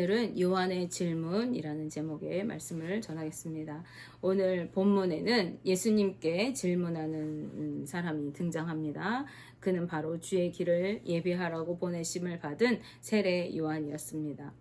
오늘은 요한의 질문이라는 제목의 말씀을 전하겠습니다. 오늘 본문에는 예수님께 질문하는 사람이 등장합니다. 그는 바로 주의 길을 예비하라고 보내심을 받은 세례 요한이었습니다.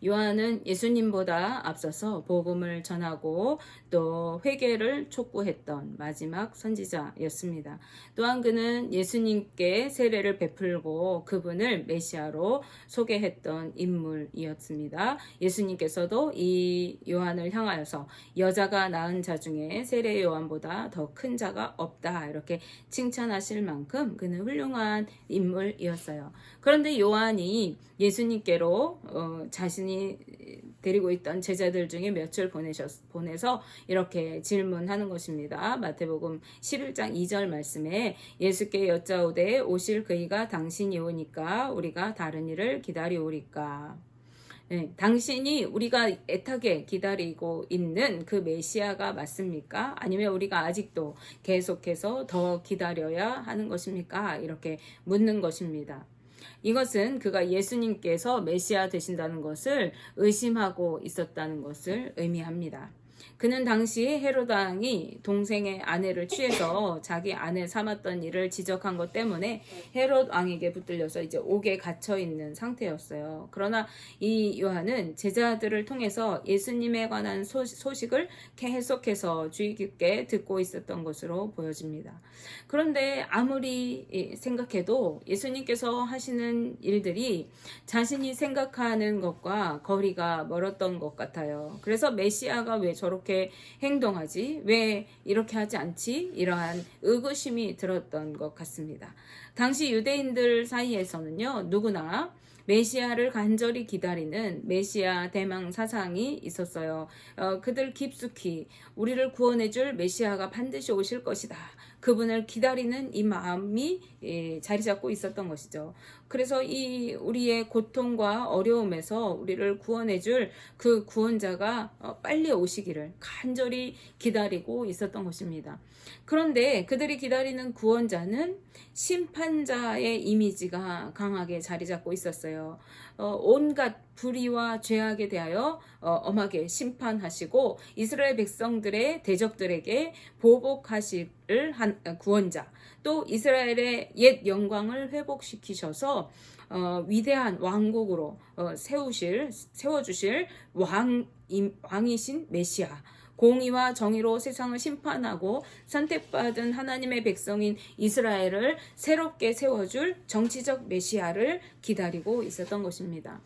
요한은 예수님보다 앞서서 복음을 전하고 또 회개를 촉구했던 마지막 선지자였습니다. 또한 그는 예수님께 세례를 베풀고 그분을 메시아로 소개했던 인물이었습니다. 예수님께서도 이 요한을 향하여서 여자가 낳은 자 중에 세례 요한보다 더 큰 자가 없다 이렇게 칭찬하실 만큼 그는 훌륭한 인물이었어요. 그런데 요한이 예수님께로 자신이 데리고 있던 제자들 중에 몇을 보내서 이렇게 질문하는 것입니다. 마태복음 11장 2절 말씀에 예수께 여짜오되 오실 그이가 당신이 오니까 우리가 다른 일을 기다리오리까. 네, 당신이 우리가 애타게 기다리고 있는 그 메시아가 맞습니까? 아니면 우리가 아직도 계속해서 더 기다려야 하는 것입니까? 이렇게 묻는 것입니다. 이것은 그가 예수님께서 메시아 되신다는 것을 의심하고 있었다는 것을 의미합니다. 그는 당시 헤롯 왕이 동생의 아내를 취해서 자기 아내 삼았던 일을 지적한 것 때문에 헤롯 왕에게 붙들려서 이제 옥에 갇혀 있는 상태였어요. 그러나 이 요한은 제자들을 통해서 예수님에 관한 소식을 계속해서 주의 깊게 듣고 있었던 것으로 보여집니다. 그런데 아무리 생각해도 예수님께서 하시는 일들이 자신이 생각하는 것과 거리가 멀었던 것 같아요. 그래서 메시아가 왜 저렇게 행동하지? 왜 이렇게 하지 않지? 이러한 의구심이 들었던 것 같습니다. 당시 유대인들 사이에서는요, 누구나 메시아를 간절히 기다리는 메시아 대망 사상이 있었어요. 그들 깊숙이 우리를 구원해줄 메시아가 반드시 오실 것이다. 그분을 기다리는 이 마음이 자리 잡고 있었던 것이죠. 그래서 이 우리의 고통과 어려움에서 우리를 구원해줄 그 구원자가 빨리 오시기를 간절히 기다리고 있었던 것입니다. 그런데 그들이 기다리는 구원자는 심판자의 이미지가 강하게 자리 잡고 있었어요. 온갖 불의와 죄악에 대하여 엄하게 심판하시고 이스라엘 백성들의 대적들에게 보복하실 한 구원자, 또 이스라엘의 옛 영광을 회복시키셔서 위대한 왕국으로 세워주실 왕이신 메시아, 공의와 정의로 세상을 심판하고 선택받은 하나님의 백성인 이스라엘을 새롭게 세워줄 정치적 메시아를 기다리고 있었던 것입니다.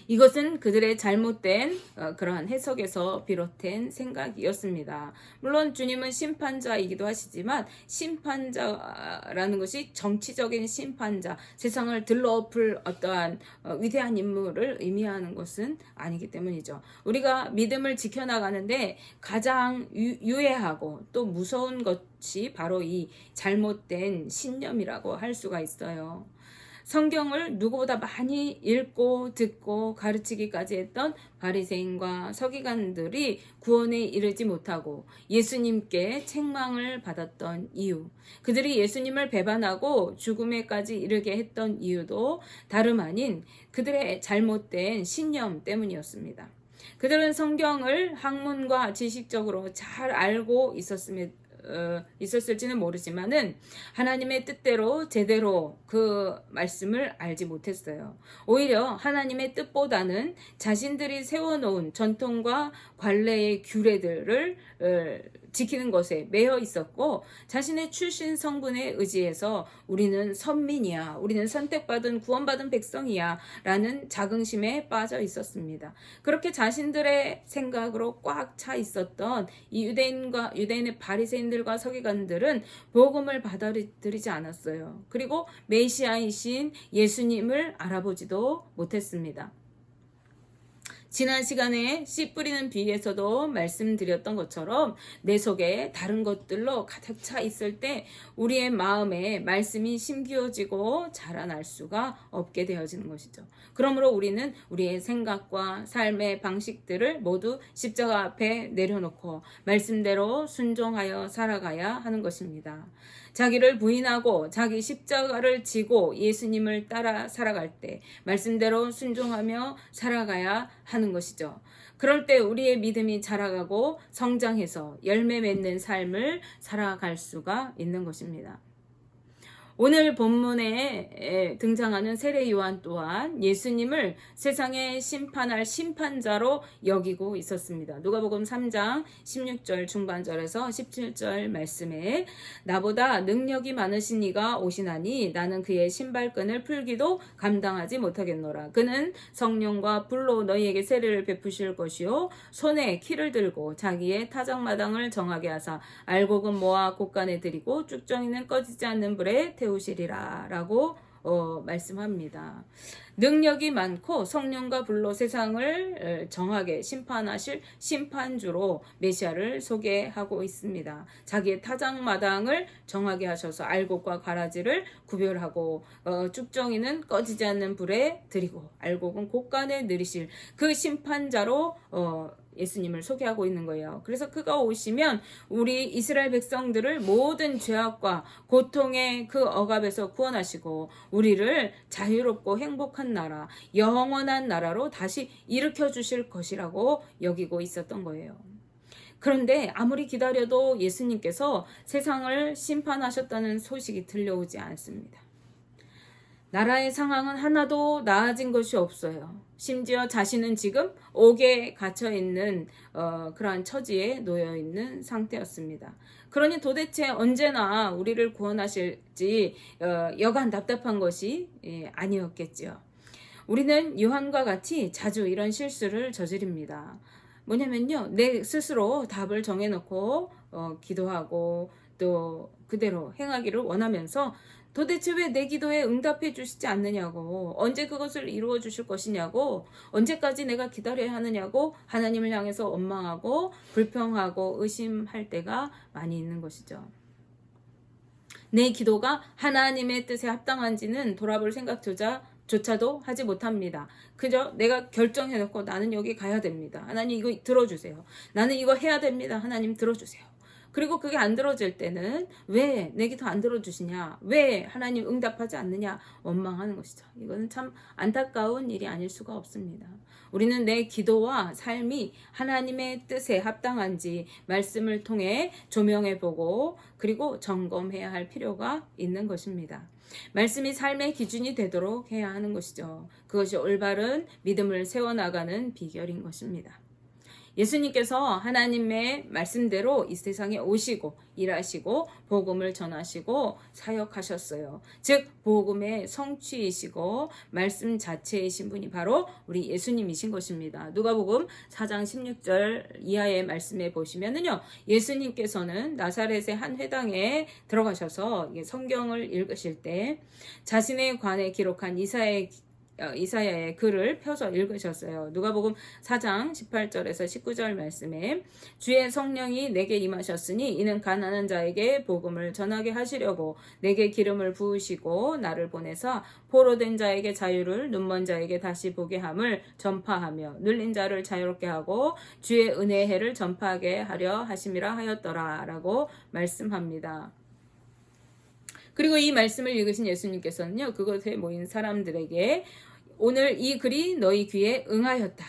이것은 그들의 잘못된 그러한 해석에서 비롯된 생각이었습니다. 물론 주님은 심판자이기도 하시지만 심판자라는 것이 정치적인 심판자, 세상을 들러엎을 어떠한 위대한 인물을 의미하는 것은 아니기 때문이죠. 우리가 믿음을 지켜나가는데 가장 유해하고 또 무서운 것이 바로 이 잘못된 신념이라고 할 수가 있어요. 성경을 누구보다 많이 읽고 듣고 가르치기까지 했던 바리새인과 서기관들이 구원에 이르지 못하고 예수님께 책망을 받았던 이유, 그들이 예수님을 배반하고 죽음에까지 이르게 했던 이유도 다름 아닌 그들의 잘못된 신념 때문이었습니다. 그들은 성경을 학문과 지식적으로 잘 알고 있었을지는 모르지만은 하나님의 뜻대로 제대로 그 말씀을 알지 못했어요. 오히려 하나님의 뜻보다는 자신들이 세워놓은 전통과 관례의 규례들을 지키는 것에 매여 있었고 자신의 출신 성분에 의지해서 우리는 선민이야, 우리는 선택받은 구원받은 백성이야 라는 자긍심에 빠져 있었습니다. 그렇게 자신들의 생각으로 꽉 차 있었던 이 유대인의 바리새인들과 서기관들은 복음을 받아들이지 않았어요. 그리고 메시아이신 예수님을 알아보지도 못했습니다. 지난 시간에 씨 뿌리는 비유에서도 말씀드렸던 것처럼 내 속에 다른 것들로 가득 차 있을 때 우리의 마음에 말씀이 심기어지고 자라날 수가 없게 되어지는 것이죠. 그러므로 우리는 우리의 생각과 삶의 방식들을 모두 십자가 앞에 내려놓고 말씀대로 순종하여 살아가야 하는 것입니다. 자기를 부인하고 자기 십자가를 지고 예수님을 따라 살아갈 때 말씀대로 순종하며 살아가야 하는 것이죠. 그럴 때 우리의 믿음이 자라가고 성장해서 열매 맺는 삶을 살아갈 수가 있는 것입니다. 오늘 본문에 등장하는 세례 요한 또한 예수님을 세상에 심판할 심판자로 여기고 있었습니다. 누가복음 3장 16절 중반절에서 17절 말씀에 나보다 능력이 많으신 이가 오시나니 나는 그의 신발끈을 풀기도 감당하지 못하겠노라. 그는 성령과 불로 너희에게 세례를 베푸실 것이요 손에 키를 들고 자기의 타작마당을 정하게 하사 알곡은 모아 곳간에 들이고 쭉정이는 꺼지지 않는 불에 태우시리라 라고 말씀합니다. 능력이 많고 성령과 불로 세상을 정하게 심판하실 심판주로 메시아를 소개하고 있습니다. 자기의 타작마당을 정하게 하셔서 알곡과 가라지를 구별하고 쭉정이는 꺼지지 않는 불에 들이고 알곡은 곳간에 들이실 그 심판자로 예수님을 소개하고 있는 거예요. 그래서 그가 오시면 우리 이스라엘 백성들을 모든 죄악과 고통의 그 억압에서 구원하시고 우리를 자유롭고 행복한 나라, 영원한 나라로 다시 일으켜 주실 것이라고 여기고 있었던 거예요. 그런데 아무리 기다려도 예수님께서 세상을 심판하셨다는 소식이 들려오지 않습니다. 나라의 상황은 하나도 나아진 것이 없어요. 심지어 자신은 지금 옥에 갇혀있는 그러한 처지에 놓여있는 상태였습니다. 그러니 도대체 언제나 우리를 구원하실지 여간 답답한 것이 아니었겠지요. 우리는 요한과 같이 자주 이런 실수를 저지릅니다. 뭐냐면요, 내 스스로 답을 정해놓고 기도하고 또 그대로 행하기를 원하면서 도대체 왜 내 기도에 응답해 주시지 않느냐고, 언제 그것을 이루어 주실 것이냐고, 언제까지 내가 기다려야 하느냐고 하나님을 향해서 원망하고 불평하고 의심할 때가 많이 있는 것이죠. 내 기도가 하나님의 뜻에 합당한지는 돌아볼 생각조차도 하지 못합니다. 그저 내가 결정해놓고 나는 여기 가야 됩니다. 하나님 이거 들어주세요. 나는 이거 해야 됩니다. 하나님 들어주세요. 그리고 그게 안 들어질 때는 왜 내 기도 안 들어주시냐, 왜 하나님 응답하지 않느냐 원망하는 것이죠. 이거는 참 안타까운 일이 아닐 수가 없습니다. 우리는 내 기도와 삶이 하나님의 뜻에 합당한지 말씀을 통해 조명해보고 그리고 점검해야 할 필요가 있는 것입니다. 말씀이 삶의 기준이 되도록 해야 하는 것이죠. 그것이 올바른 믿음을 세워나가는 비결인 것입니다. 예수님께서 하나님의 말씀대로 이 세상에 오시고 일하시고 복음을 전하시고 사역하셨어요. 즉 복음의 성취이시고 말씀 자체이신 분이 바로 우리 예수님이신 것입니다. 누가복음 4장 16절 이하의 말씀에 보시면은요, 예수님께서는 나사렛의 한 회당에 들어가셔서 성경을 읽으실 때 자신의 관에 기록한 이사야의 글을 펴서 읽으셨어요. 누가복음 4장 18절에서 19절 말씀에 주의 성령이 내게 임하셨으니 이는 가난한 자에게 복음을 전하게 하시려고 내게 기름을 부으시고 나를 보내사 포로된 자에게 자유를 눈먼 자에게 다시 보게 함을 전파하며 눌린 자를 자유롭게 하고 주의 은혜의 해를 전파하게 하려 하심이라 하였더라 라고 말씀합니다. 그리고 이 말씀을 읽으신 예수님께서는요, 그곳에 모인 사람들에게 오늘 이 글이 너희 귀에 응하였다,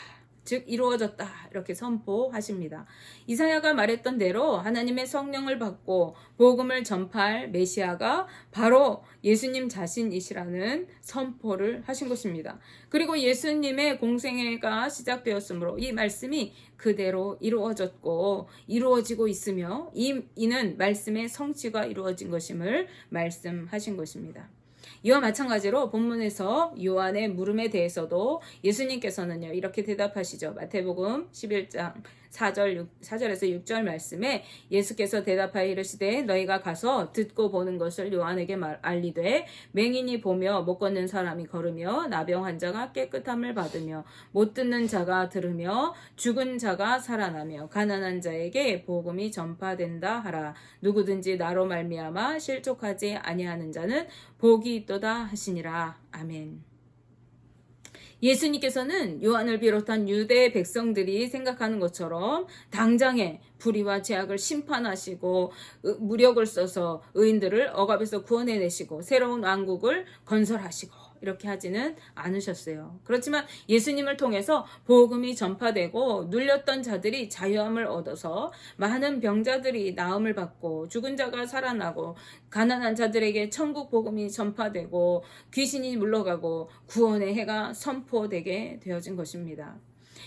즉 이루어졌다 이렇게 선포하십니다. 이사야가 말했던 대로 하나님의 성령을 받고 복음을 전파할 메시아가 바로 예수님 자신이시라는 선포를 하신 것입니다. 그리고 예수님의 공생애가 시작되었으므로 이 말씀이 그대로 이루어졌고 이루어지고 있으며 이는 말씀의 성취가 이루어진 것임을 말씀하신 것입니다. 이와 마찬가지로 본문에서 요한의 물음에 대해서도 예수님께서는요 이렇게 대답하시죠. 마태복음 11장 4절에서 6절 말씀에 예수께서 대답하여 이르시되 너희가 가서 듣고 보는 것을 요한에게 알리되 맹인이 보며 못 걷는 사람이 걸으며 나병 환자가 깨끗함을 받으며 못 듣는 자가 들으며 죽은 자가 살아나며 가난한 자에게 복음이 전파된다 하라. 누구든지 나로 말미암아 실족하지 아니하는 자는 복이 있도다 하시니라. 아멘. 예수님께서는 요한을 비롯한 유대 백성들이 생각하는 것처럼 당장에 불의와 죄악을 심판하시고 무력을 써서 의인들을 억압에서 구원해내시고 새로운 왕국을 건설하시고 이렇게 하지는 않으셨어요. 그렇지만 예수님을 통해서 복음이 전파되고 눌렸던 자들이 자유함을 얻어서 많은 병자들이 나음을 받고 죽은 자가 살아나고 가난한 자들에게 천국 복음이 전파되고 귀신이 물러가고 구원의 해가 선포되게 되어진 것입니다.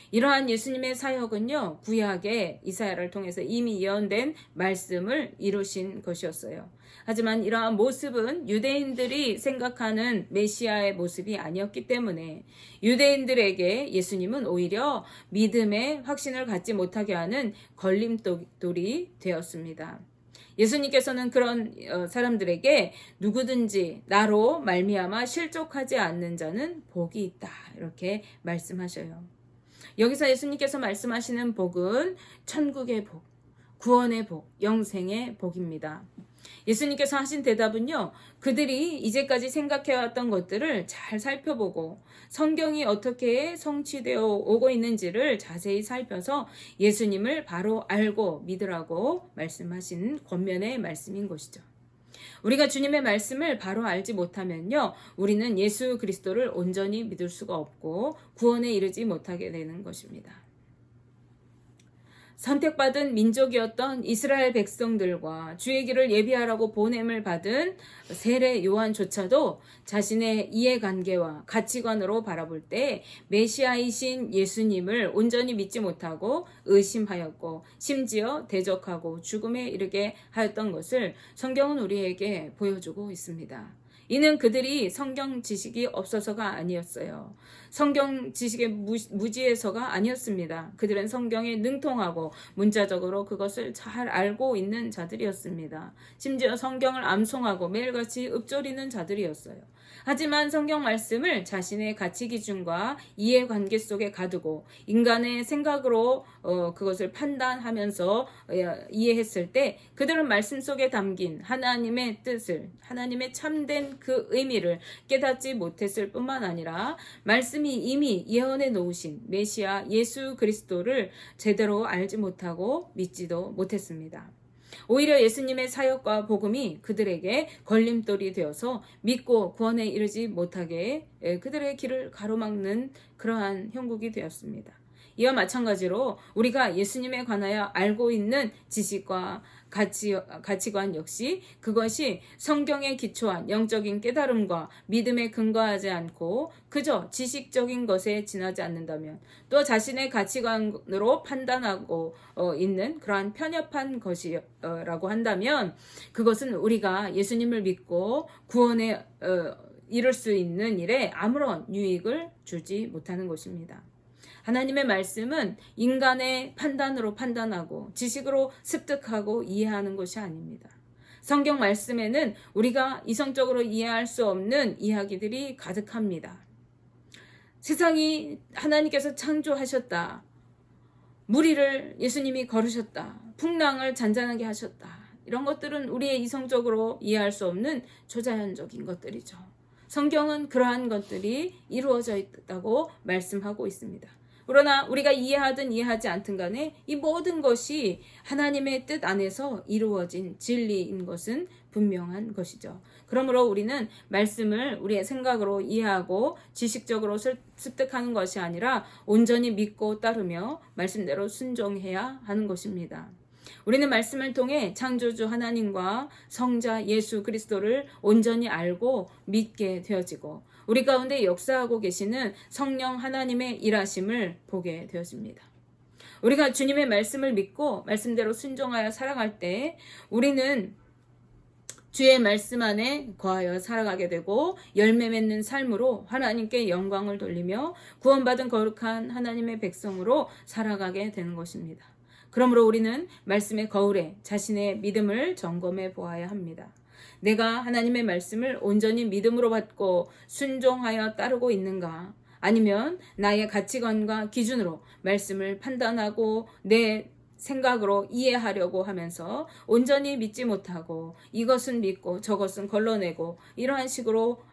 이러한 예수님의 사역은요, 구약의 이사야를 통해서 이미 예언된 말씀을 이루신 것이었어요. 하지만 이러한 모습은 유대인들이 생각하는 메시아의 모습이 아니었기 때문에 유대인들에게 예수님은 오히려 믿음의 확신을 갖지 못하게 하는 걸림돌이 되었습니다. 예수님께서는 그런 사람들에게 누구든지 나로 말미암아 실족하지 않는 자는 복이 있다, 이렇게 말씀하셔요. 여기서 예수님께서 말씀하시는 복은 천국의 복, 구원의 복, 영생의 복입니다. 예수님께서 하신 대답은요, 그들이 이제까지 생각해왔던 것들을 잘 살펴보고 성경이 어떻게 성취되어 오고 있는지를 자세히 살펴서 예수님을 바로 알고 믿으라고 말씀하신 권면의 말씀인 것이죠. 우리가 주님의 말씀을 바로 알지 못하면요, 우리는 예수 그리스도를 온전히 믿을 수가 없고 구원에 이르지 못하게 되는 것입니다. 선택받은 민족이었던 이스라엘 백성들과 주의 길을 예비하라고 보냄을 받은 세례 요한조차도 자신의 이해관계와 가치관으로 바라볼 때 메시아이신 예수님을 온전히 믿지 못하고 의심하였고 심지어 대적하고 죽음에 이르게 하였던 것을 성경은 우리에게 보여주고 있습니다. 이는 그들이 성경 지식이 없어서가 아니었어요. 성경 지식의 무지해서가 아니었습니다. 그들은 성경에 능통하고 문자적으로 그것을 잘 알고 있는 자들이었습니다. 심지어 성경을 암송하고 매일같이 읊조리는 자들이었어요. 하지만 성경 말씀을 자신의 가치 기준과 이해관계 속에 가두고 인간의 생각으로 그것을 판단하면서 이해했을 때 그들은 말씀 속에 담긴 하나님의 뜻을, 하나님의 참된 그 의미를 깨닫지 못했을 뿐만 아니라 말씀이 이미 예언해 놓으신 메시아 예수 그리스도를 제대로 알지 못하고 믿지도 못했습니다. 오히려 예수님의 사역과 복음이 그들에게 걸림돌이 되어서 믿고 구원에 이르지 못하게 그들의 길을 가로막는 그러한 형국이 되었습니다. 이와 마찬가지로 우리가 예수님에 관하여 알고 있는 지식과 가치관 역시 그것이 성경에 기초한 영적인 깨달음과 믿음에 근거하지 않고 그저 지식적인 것에 지나지 않는다면, 또 자신의 가치관으로 판단하고 있는 그러한 편협한 것이라고 한다면 그것은 우리가 예수님을 믿고 구원에 이룰 수 있는 일에 아무런 유익을 주지 못하는 것입니다. 하나님의 말씀은 인간의 판단으로 판단하고 지식으로 습득하고 이해하는 것이 아닙니다. 성경 말씀에는 우리가 이성적으로 이해할 수 없는 이야기들이 가득합니다. 세상이 하나님께서 창조하셨다. 무리를 예수님이 걸으셨다. 풍랑을 잔잔하게 하셨다. 이런 것들은 우리의 이성적으로 이해할 수 없는 초자연적인 것들이죠. 성경은 그러한 것들이 이루어져 있다고 말씀하고 있습니다. 그러나 우리가 이해하든 이해하지 않든 간에 이 모든 것이 하나님의 뜻 안에서 이루어진 진리인 것은 분명한 것이죠. 그러므로 우리는 말씀을 우리의 생각으로 이해하고 지식적으로 습득하는 것이 아니라 온전히 믿고 따르며 말씀대로 순종해야 하는 것입니다. 우리는 말씀을 통해 창조주 하나님과 성자 예수 그리스도를 온전히 알고 믿게 되어지고 우리 가운데 역사하고 계시는 성령 하나님의 일하심을 보게 되어집니다. 우리가 주님의 말씀을 믿고 말씀대로 순종하여 살아갈 때 우리는 주의 말씀 안에 거하여 살아가게 되고 열매 맺는 삶으로 하나님께 영광을 돌리며 구원받은 거룩한 하나님의 백성으로 살아가게 되는 것입니다. 그러므로 우리는 말씀의 거울에 자신의 믿음을 점검해 보아야 합니다. 내가 하나님의 말씀을 온전히 믿음으로 받고 순종하여 따르고 있는가? 아니면 나의 가치관과 기준으로 말씀을 판단하고 내 생각으로 이해하려고 하면서 온전히 믿지 못하고 이것은 믿고 저것은 걸러내고 이러한 식으로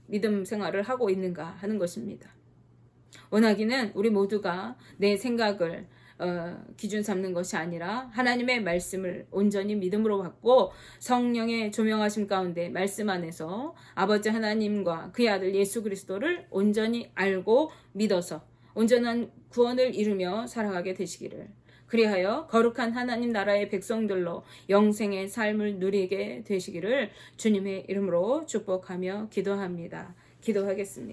믿음 생활을 하고 있는가 하는 것입니다. 원하기는 우리 모두가 내 생각을 기준 삼는 것이 아니라 하나님의 말씀을 온전히 믿음으로 받고 성령의 조명하심 가운데 말씀 안에서 아버지 하나님과 그의 아들 예수 그리스도를 온전히 알고 믿어서 온전한 구원을 이루며 살아가게 되시기를, 그리하여 거룩한 하나님 나라의 백성들로 영생의 삶을 누리게 되시기를 주님의 이름으로 축복하며 기도합니다. 기도하겠습니다.